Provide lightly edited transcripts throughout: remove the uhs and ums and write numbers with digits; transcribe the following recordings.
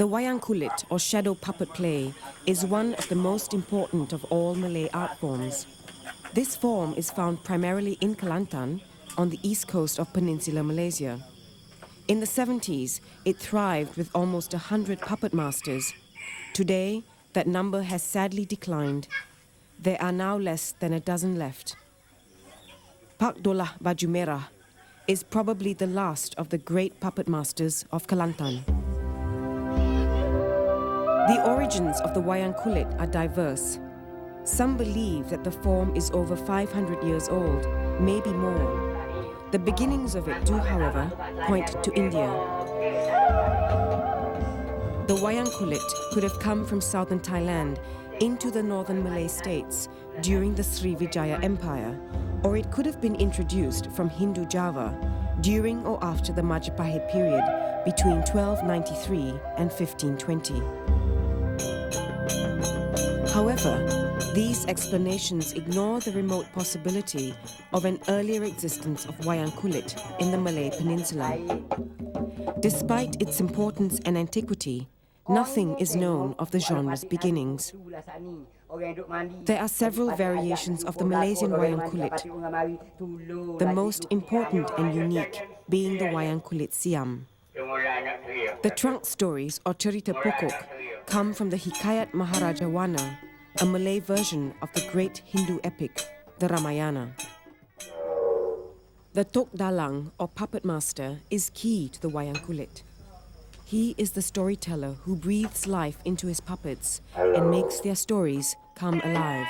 The Wayang Kulit, or shadow puppet play, is one of the most important of all Malay art forms. This form is found primarily in Kelantan, on the east coast of Peninsular Malaysia. In the 70s, it thrived with almost 100 puppet masters. Today, that number has sadly declined. There are now less than a dozen left. Pak Dollah Baju Merah is probably the last of the great puppet masters of Kelantan. The origins of the Wayang Kulit are diverse. Some believe that the form is over 500 years old, maybe more. The beginnings of it do, however, point to India. The Wayang Kulit could have come from southern Thailand into the northern Malay states during the Srivijaya Empire, or it could have been introduced from Hindu Java during or after the Majapahit period between 1293 and 1520. However, these explanations ignore the remote possibility of an earlier existence of Wayang Kulit in the Malay Peninsula. Despite its importance and antiquity, nothing is known of the genre's beginnings. There are several variations of the Malaysian Wayang Kulit, the most important and unique being the Wayang Kulit Siam. The trunk stories, or cerita pokok, come from the Hikayat Maharaja Wana, a Malay version of the great Hindu epic, the Ramayana. The Tok Dalang, or puppet master, is key to the Wayang Kulit. He is the storyteller who breathes life into his puppets and makes their stories come alive.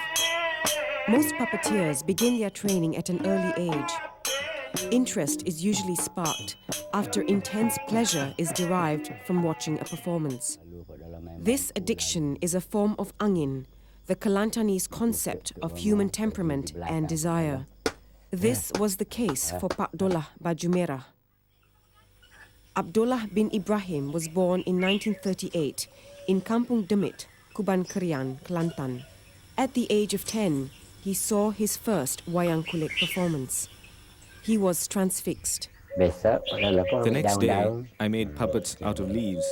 Most puppeteers begin their training at an early age. Interest is usually sparked after intense pleasure is derived from watching a performance. This addiction is a form of angin, the Kelantanese concept of human temperament and desire. This was the case for Pak Dollah Baju Merah. Abdullah bin Ibrahim was born in 1938 in Kampung Demit, Kuban Kerian, Kelantan. At the age of 10, he saw his first Wayang Kulit performance. He was transfixed. The next day, I made puppets out of leaves.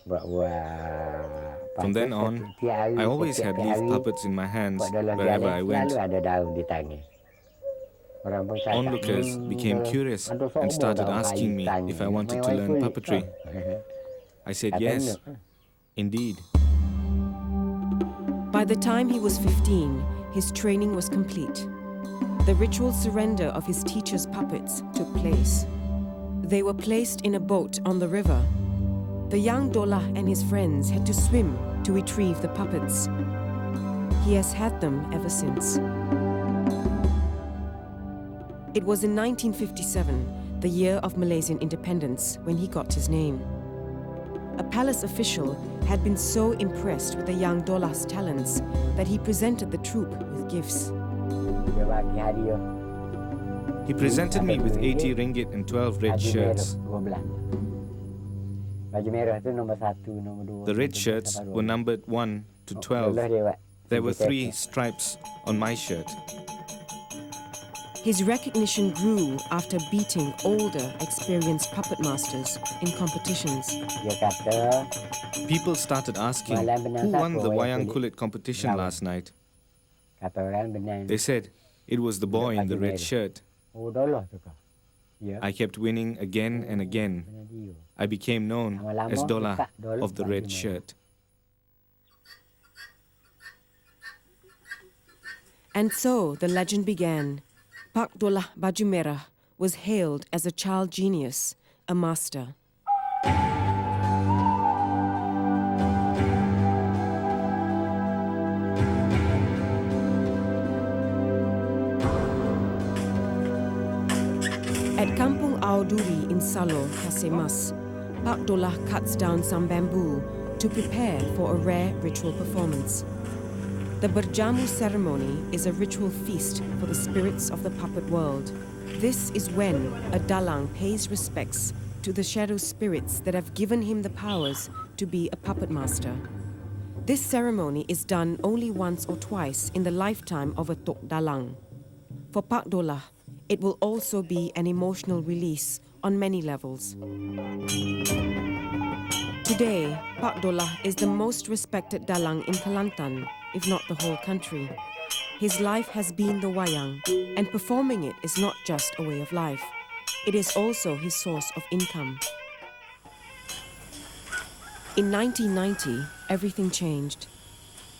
From then on, I always had leaf puppets in my hands wherever I went. Onlookers became curious and started asking me if I wanted to learn puppetry. I said yes, indeed. By the time he was 15, his training was complete. The ritual surrender of his teacher's puppets took place. They were placed in a boat on the river. The young Dollah and his friends had to swim to retrieve the puppets. He has had them ever since. It was in 1957, the year of Malaysian independence, when he got his name. A palace official had been so impressed with the young Dollah's talents that he presented the troupe with gifts. He presented me with 80 ringgit and 12 red shirts. The red shirts were numbered 1 to 12. There were 3 stripes on my shirt. His recognition grew after beating older, experienced puppet masters in competitions. People started asking, who won the Wayang Kulit competition last night? They said, it was the boy in the red shirt. I kept winning again and again. I became known as Dollah of the red shirt. And so the legend began. Pak Dollah Baju Merah was hailed as a child genius, a master. At Kampung Aoduri in Salo, Kasemas, Pak Dollah cuts down some bamboo to prepare for a rare ritual performance. The Berjamu ceremony is a ritual feast for the spirits of the puppet world. This is when a dalang pays respects to the shadow spirits that have given him the powers to be a puppet master. This ceremony is done only once or twice in the lifetime of a Tok Dalang. For Pak Dollah, it will also be an emotional release on many levels. To Today, Pak Dollah is the most respected dalang in Kelantan, if not the whole country. His life has been the wayang, and performing it is not just a way of life. It is also his source of income. In 1990, everything changed.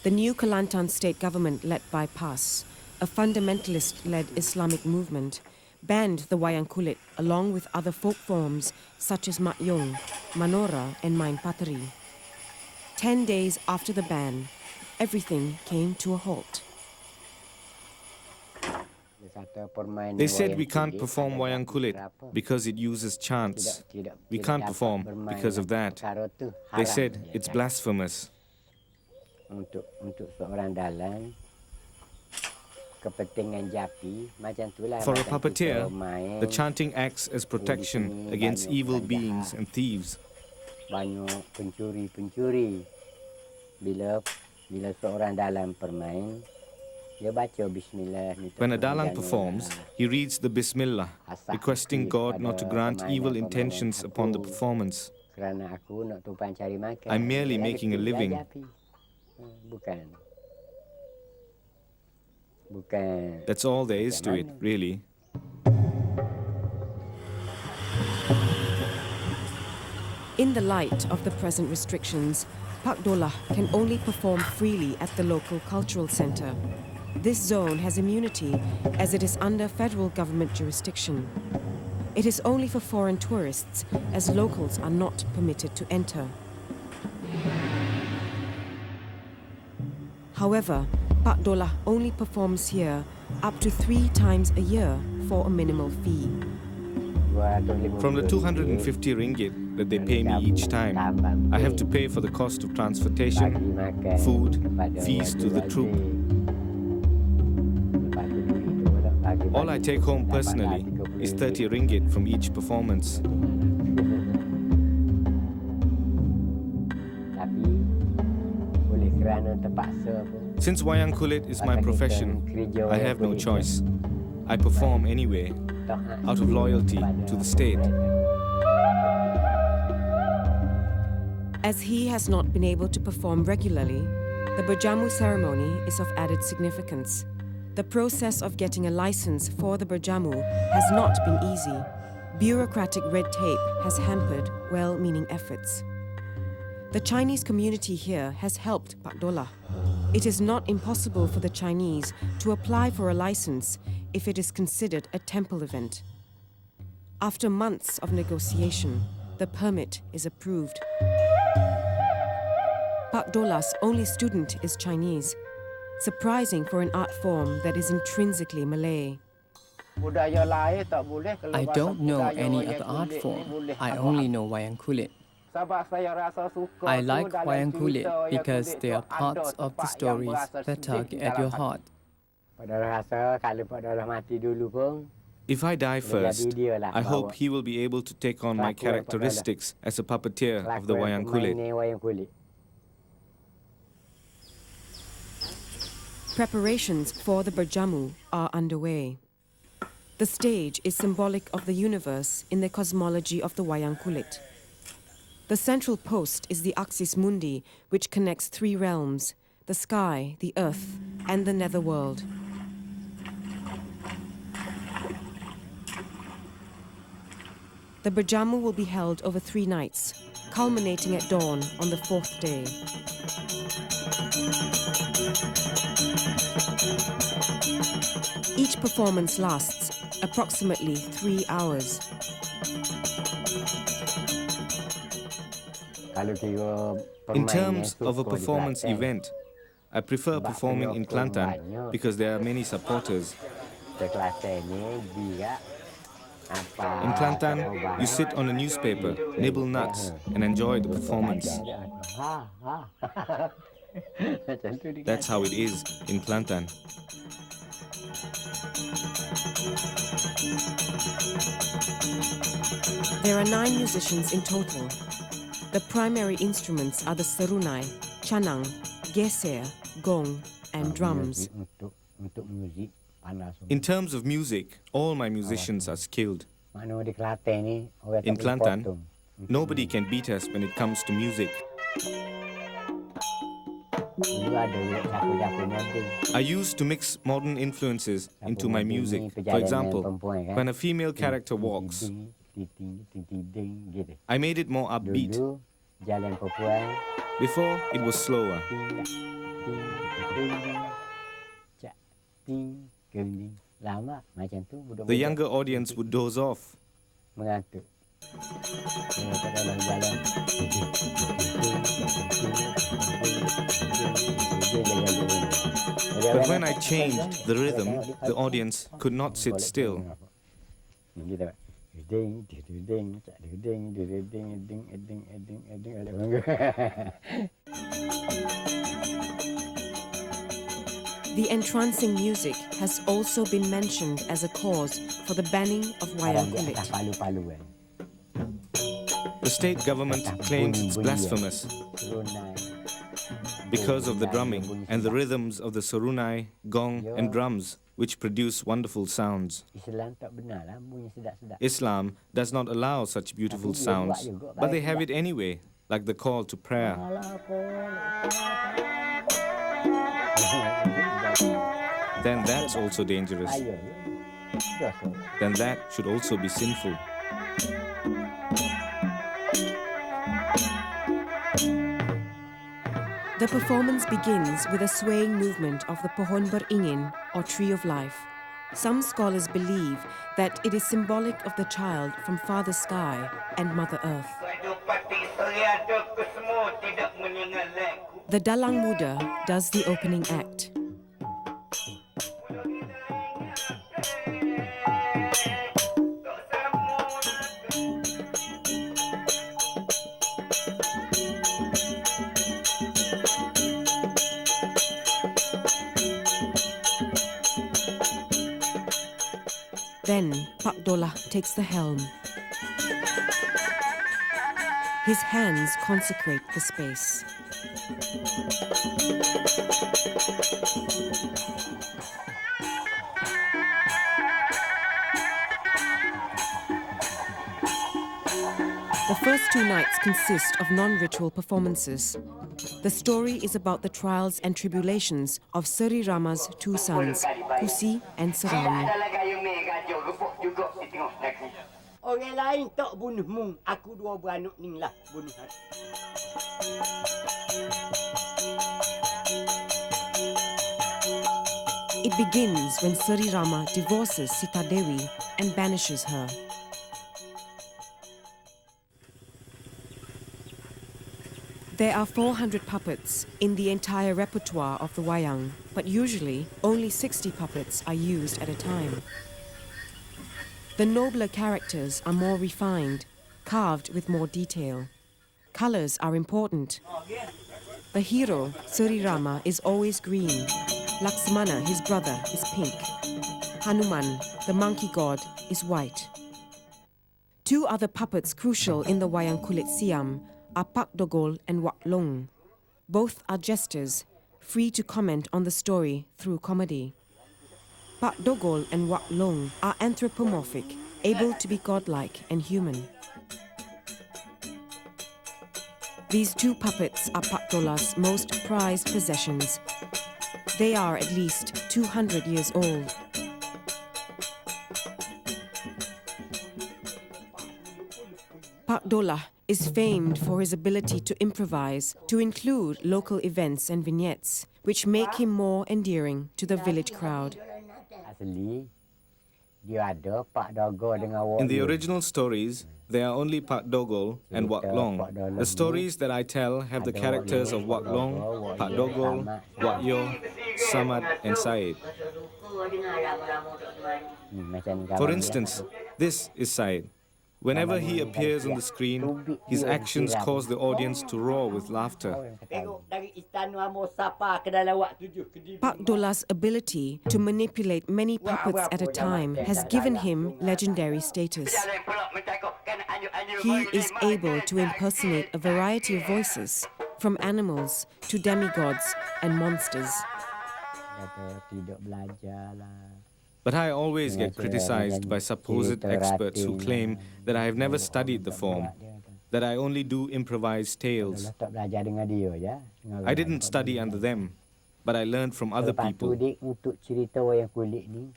The new Kelantan state government led by PAS, a fundamentalist-led Islamic movement, banned the Wayang Kulit along with other folk forms such as Mak Yong, Manora and Main Pateri. 10 days after the ban, everything came to a halt. They said we can't perform Wayang Kulit because it uses chants. We can't perform because of that. They said it's blasphemous. For a puppeteer, the chanting acts as protection against evil beings and thieves. When a dalang performs, he reads the Bismillah, requesting God not to grant evil intentions upon the performance. I'm merely making a living. That's all there is to it, really. In the light of the present restrictions, Pak Dollah can only perform freely at the local cultural centre. This zone has immunity as it is under federal government jurisdiction. It is only for foreign tourists, as locals are not permitted to enter. However, Pak Dollah only performs here up to 3 times a year for a minimal fee. From the 250 ringgit that they pay me each time, I have to pay for the cost of transportation, food, fees to the troupe. All I take home personally is 30 ringgit from each performance. Since Wayang Kulit is my profession, I have no choice. I perform anyway, out of loyalty to the state. As he has not been able to perform regularly, the berjamu ceremony is of added significance. The process of getting a license for the berjamu has not been easy. Bureaucratic red tape has hampered well-meaning efforts. The Chinese community here has helped Pak Dollah. It is not impossible for the Chinese to apply for a license if it is considered a temple event. After months of negotiation, the permit is approved. Pak Dollah's only student is Chinese, surprising for an art form that is intrinsically Malay. I don't know any other art form. I only know Wayang Kulit. I like Wayang Kulit because they are parts of the stories that tug at your heart. If I die first, I hope he will be able to take on my characteristics as a puppeteer of the Wayang Kulit. Preparations for the berjamu are underway. The stage is symbolic of the universe in the cosmology of the Wayang Kulit. The central post is the axis mundi, which connects 3 realms: the sky, the earth, and the netherworld. The berjamu will be held over 3 nights, culminating at dawn on the 4th day. Each performance lasts approximately 3 hours. In terms of a performance event, I prefer performing in Kelantan because there are many supporters. In Kelantan, you sit on a newspaper, nibble nuts, and enjoy the performance. That's how it is in Kelantan. There are 9 musicians in total. The primary instruments are the serunai, canang, geser, gong, and drums. In terms of music, all my musicians are skilled. In Kelantan, Nobody can beat us when it comes to music. I used to mix modern influences into my music. For example, when a female character walks, I made it more upbeat. Before, it was slower. The younger audience would doze off. But when I changed the rhythm, the audience could not sit still. The entrancing music has also been mentioned as a cause for the banning of Wayang Kulit. The state government claims it's blasphemous because of the drumming and the rhythms of the serunai, gong and drums, which produce wonderful sounds. Islam does not allow such beautiful sounds, but they have it anyway, like the call to prayer. Then that's also dangerous. Then that should also be sinful. The performance begins with a swaying movement of the pohon beringin, or tree of life. Some scholars believe that it is symbolic of the child from Father Sky and Mother Earth. The Dalang Muda does the opening act. Then Pak Dollah takes the helm. His hands consecrate the space. The first two nights consist of non-ritual performances. The story is about the trials and tribulations of Seri Rama's two sons, Kusi and Serawi. Orang lain tak bunuhmu, aku dua beranak ni lah bunuh aku. It begins when Seri Rama divorces Sita Dewi and banishes her. There are 400 puppets in the entire repertoire of the Wayang, but usually only 60 puppets are used at a time. The nobler characters are more refined, carved with more detail. Colors are important. The hero, Seri Rama, is always green. Laksmana, his brother, is pink. Hanuman, the monkey god, is white. Two other puppets crucial in the Wayang Kulit Siam are Pak Dollah and Mak Yong. Both are jesters, free to comment on the story through comedy. Pak Dollah and Mak Yong are anthropomorphic, able to be godlike and human. These two puppets are Pak Dollah's most prized possessions. They are at least 200 years old. Pak Dollah is famed for his ability to improvise, to include local events and vignettes, which make him more endearing to the village crowd. In the original stories, there are only Pak Dollah and Mak Yong. The stories that I tell have the characters of Mak Yong, Pak Dollah, Yong, Samad and Said. For instance, this is Said. Whenever he appears on the screen, his actions cause the audience to roar with laughter. Pak Dollah's ability to manipulate many puppets at a time has given him legendary status. He is able to impersonate a variety of voices, from animals to demigods and monsters. But I always get criticized by supposed experts who claim that I have never studied the form. that I only do improvised tales. I didn't study under them, but I learned from other people. Untuk cerita wayang kulit ni,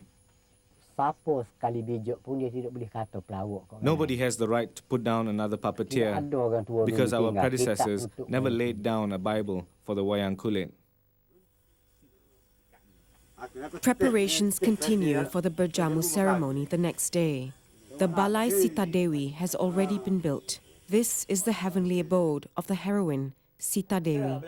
siapa sekali bijak pun dia tidak boleh kata pelawak. Nobody has the right to put down another puppeteer because our predecessors never laid down a Bible for the Wayang Kulit. Preparations continue for the berjamu ceremony the next day. The Balai Sita Dewi has already been built. This is the heavenly abode of the heroine, Sita Dewi.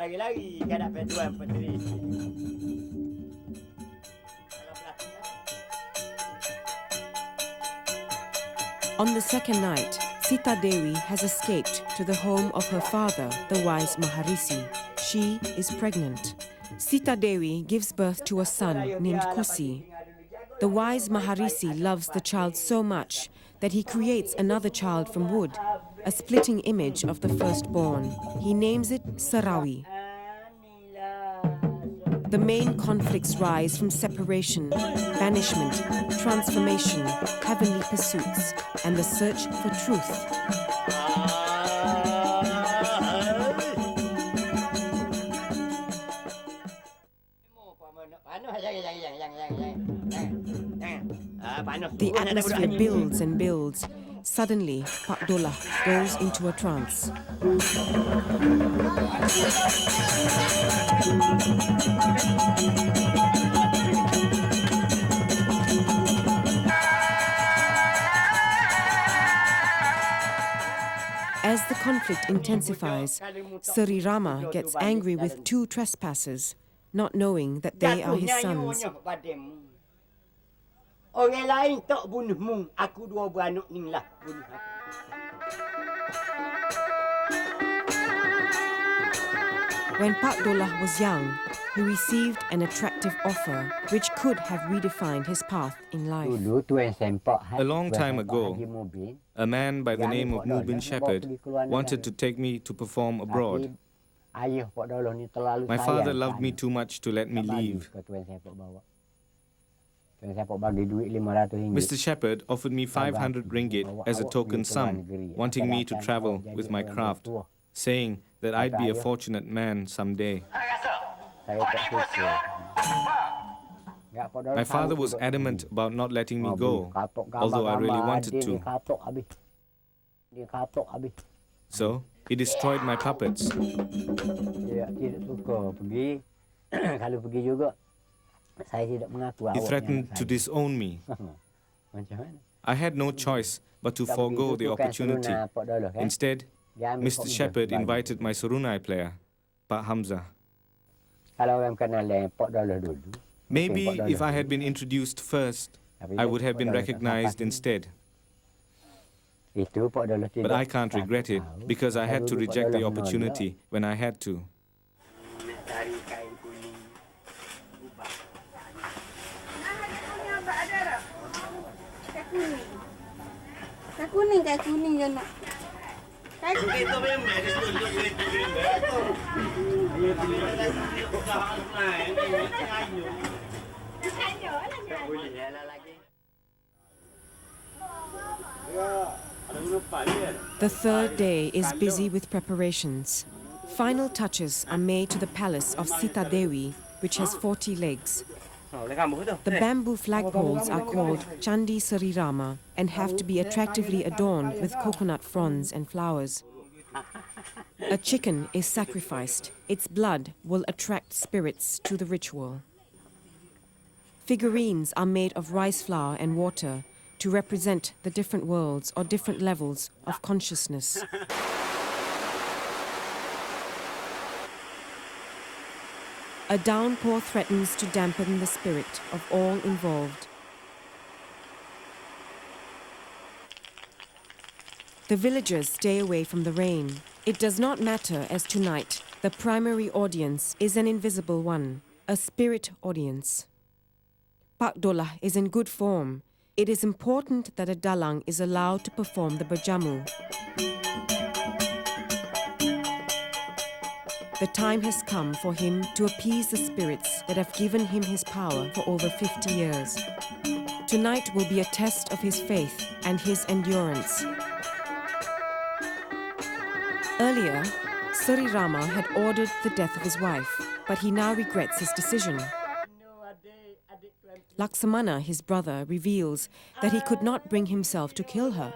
On the second night, Sita Dewi has escaped to the home of her father, the wise Maharisi. She is pregnant. Sita Dewi gives birth to a son named Kusi. The wise Maharisi loves the child so much that he creates another child from wood, a splitting image of the firstborn. He names it Sarawi. The main conflicts rise from separation, banishment, transformation, heavenly pursuits, and the search for truth. The atmosphere builds and builds. Suddenly, Pak Dollah goes into a trance. As the conflict intensifies, Sri Rama gets angry with two trespassers, not knowing that they are his sons. Orang lain tak bunuhmu, aku dua beranak ni lah bunuh aku. When Pak Dollah was young, he received an attractive offer which could have redefined his path in life. A long time ago, a man by the name of Mubin Shepherd wanted to take me to perform abroad. My father loved me too much to let me leave. Mr. Shepherd offered me 500 ringgit as a token sum, wanting me to travel with my craft, saying that I'd be a fortunate man someday. My father was adamant about not letting me go, although I really wanted to. So, he destroyed my puppets. He threatened to disown me. I had no choice but to forego the opportunity. Instead, Mr. Shepherd invited my Surunai player, Pak Hamzah. Maybe if I had been introduced first, I would have been recognized instead. But I can't regret it because I had to reject the opportunity when I had to. The third day is busy with preparations. Final touches are made to the palace of Sita Dewi, which has 40 legs. The bamboo flagpoles are called Chandi Sri Rama and have to be attractively adorned with coconut fronds and flowers. A chicken is sacrificed. Its blood will attract spirits to the ritual. Figurines are made of rice flour and water to represent the different worlds or different levels of consciousness. A downpour threatens to dampen the spirit of all involved. The villagers stay away from the rain. It does not matter, as tonight, the primary audience is an invisible one, a spirit audience. Pak Dollah is in good form. It is important that a dalang is allowed to perform the berjamu. The time has come for him to appease the spirits that have given him his power for over 50 years. Tonight will be a test of his faith and his endurance. Earlier, Sri Rama had ordered the death of his wife, but he now regrets his decision. Laksamana, his brother, reveals that he could not bring himself to kill her.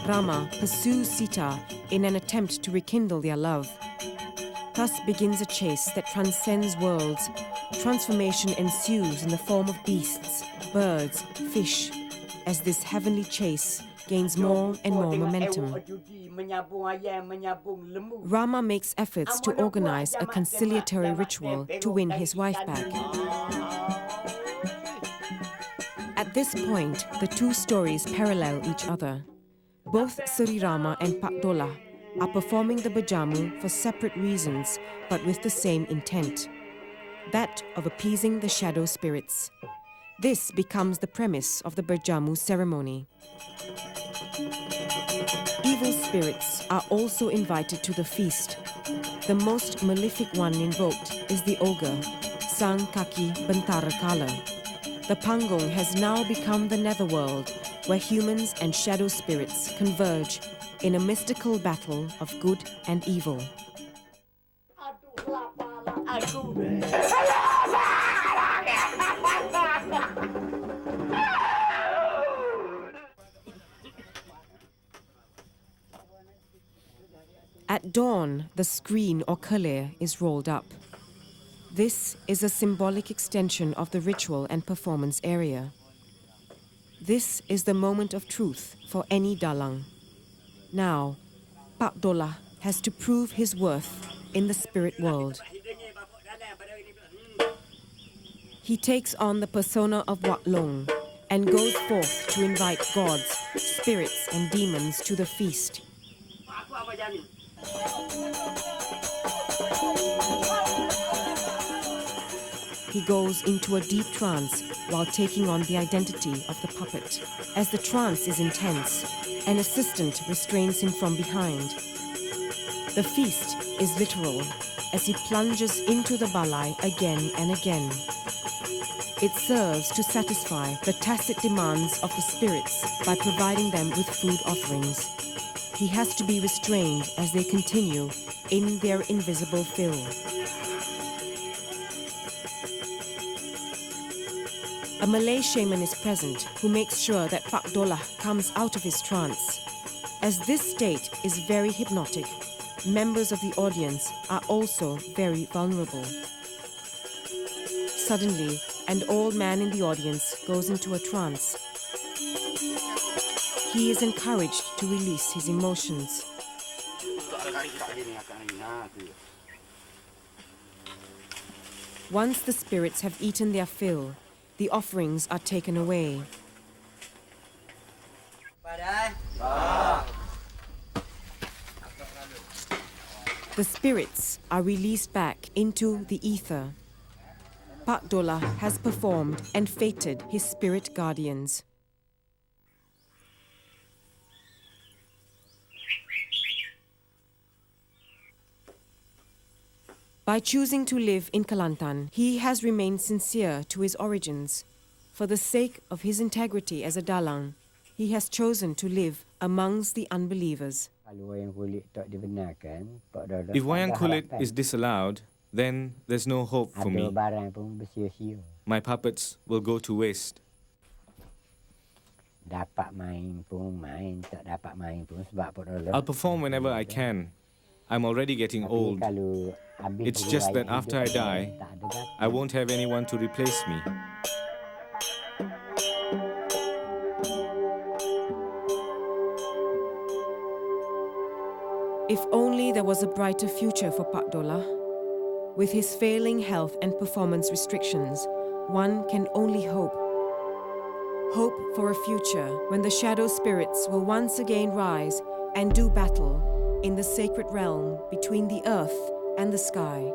Rama pursues Sita in an attempt to rekindle their love. Thus begins a chase that transcends worlds. Transformation ensues in the form of beasts, birds, fish, as this heavenly chase gains more and more momentum. Rama makes efforts to organize a conciliatory ritual to win his wife back. At this point, the two stories parallel each other. Both Sri Rama and Pak Dollah are performing the Berjamu for separate reasons, but with the same intent, that of appeasing the shadow spirits. This becomes the premise of the Berjamu ceremony. Evil spirits are also invited to the feast. The most malefic one invoked is the ogre, Sang Kaki Bentara Kala. The Pangong has now become the netherworld, where humans and shadow spirits converge in a mystical battle of good and evil. At dawn, the screen or kale is rolled up. This is a symbolic extension of the ritual and performance area. This is the moment of truth for any dalang. Now, Pak Dollah has to prove his worth in the spirit world. He takes on the persona of Wak Long and goes forth to invite gods, spirits and demons to the feast. He goes into a deep trance while taking on the identity of the puppet. As the trance is intense, an assistant restrains him from behind. The feast is literal as he plunges into the balai again and again. It serves to satisfy the tacit demands of the spirits by providing them with food offerings. He has to be restrained as they continue in their invisible fill. A Malay shaman is present who makes sure that Pak Dollah comes out of his trance. As this state is very hypnotic, members of the audience are also very vulnerable. Suddenly, an old man in the audience goes into a trance. He is encouraged to release his emotions. Once the spirits have eaten their fill, the offerings are taken away. The spirits are released back into the ether. Pak Dollah has performed and fated his spirit guardians. By choosing to live in Kelantan, he has remained sincere to his origins. For the sake of his integrity as a dalang, he has chosen to live amongst the unbelievers. If Wayang Kulit is disallowed, then there's no hope for me. My puppets will go to waste. I'll perform whenever I can. I'm already getting old. It's just that after I die, I won't have anyone to replace me. If only there was a brighter future for Pak Dollah. With his failing health and performance restrictions, one can only hope. Hope for a future when the shadow spirits will once again rise and do battle in the sacred realm between the earth and the sky.